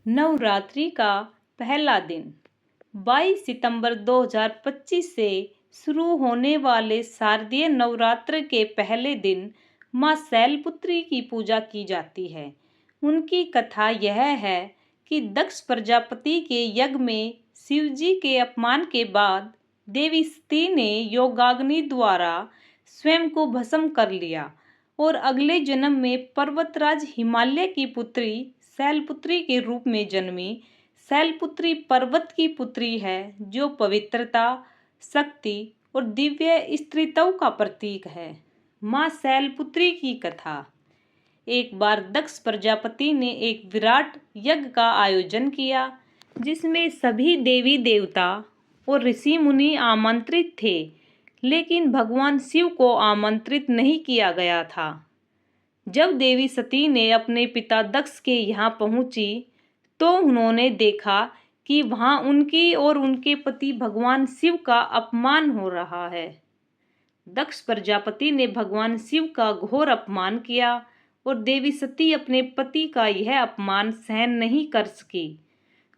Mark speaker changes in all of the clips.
Speaker 1: नवरात्रि का पहला दिन 22 सितंबर 2025 से शुरू होने वाले शारदीय नवरात्र के पहले दिन मां शैलपुत्री की पूजा की जाती है। उनकी कथा यह है कि दक्ष प्रजापति के यज्ञ में शिवजी के अपमान के बाद देवी सती ने योगाग्नि द्वारा स्वयं को भस्म कर लिया और अगले जन्म में पर्वतराज हिमालय की पुत्री शैलपुत्री के रूप में जन्मी। शैलपुत्री पर्वत की पुत्री है जो पवित्रता, शक्ति और दिव्य स्त्रीत्व का प्रतीक है। मां शैलपुत्री की कथा। एक बार दक्ष प्रजापति ने एक विराट यज्ञ का आयोजन किया जिसमें सभी देवी देवता और ऋषि मुनि आमंत्रित थे, लेकिन भगवान शिव को आमंत्रित नहीं किया गया था। जब देवी सती ने अपने पिता दक्ष के यहाँ पहुंची तो उन्होंने देखा कि वहां उनकी और उनके पति भगवान शिव का अपमान हो रहा है। दक्ष प्रजापति ने भगवान शिव का घोर अपमान किया और देवी सती अपने पति का यह अपमान सहन नहीं कर सकी।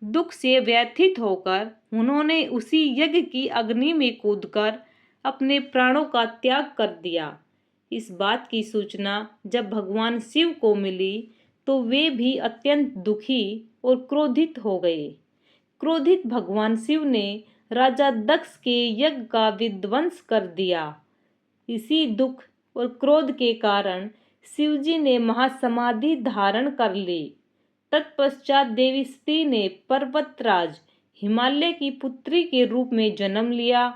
Speaker 1: दुख से व्यथित होकर उन्होंने उसी यज्ञ की अग्नि में कूदकर अपने प्राणों का त्याग कर दिया। इस बात की सूचना जब भगवान शिव को मिली तो वे भी अत्यंत दुखी और क्रोधित हो गए। क्रोधित भगवान शिव ने राजा दक्ष के यज्ञ का विध्वंस कर दिया। इसी दुख और क्रोध के कारण शिवजी ने महासमाधि धारण कर ली। तत्पश्चात देवी सती ने पर्वतराज हिमालय की पुत्री के रूप में जन्म लिया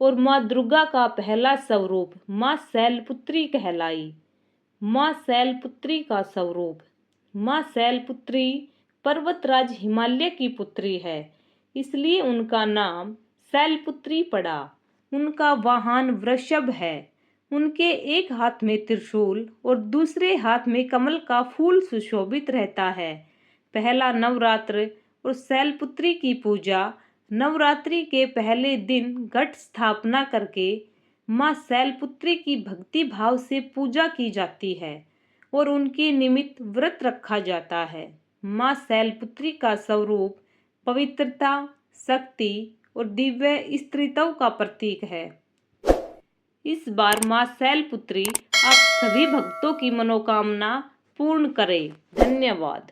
Speaker 1: और मां दुर्गा का पहला स्वरूप मां शैलपुत्री कहलाई। मां शैलपुत्री का स्वरूप। मां शैलपुत्री पर्वतराज हिमालय की पुत्री है, इसलिए उनका नाम शैलपुत्री पड़ा। उनका वाहन वृषभ है। उनके एक हाथ में त्रिशूल और दूसरे हाथ में कमल का फूल सुशोभित रहता है। पहला नवरात्र और शैलपुत्री की पूजा नवरात्रि के पहले दिन घट स्थापना करके मां शैलपुत्री की भक्ति भाव से पूजा की जाती है और उनके निमित्त व्रत रखा जाता है। मां शैलपुत्री का स्वरूप पवित्रता, शक्ति और दिव्य स्त्रीत्व का प्रतीक है। इस बार मां शैलपुत्री आप सभी भक्तों की मनोकामना पूर्ण करे। धन्यवाद।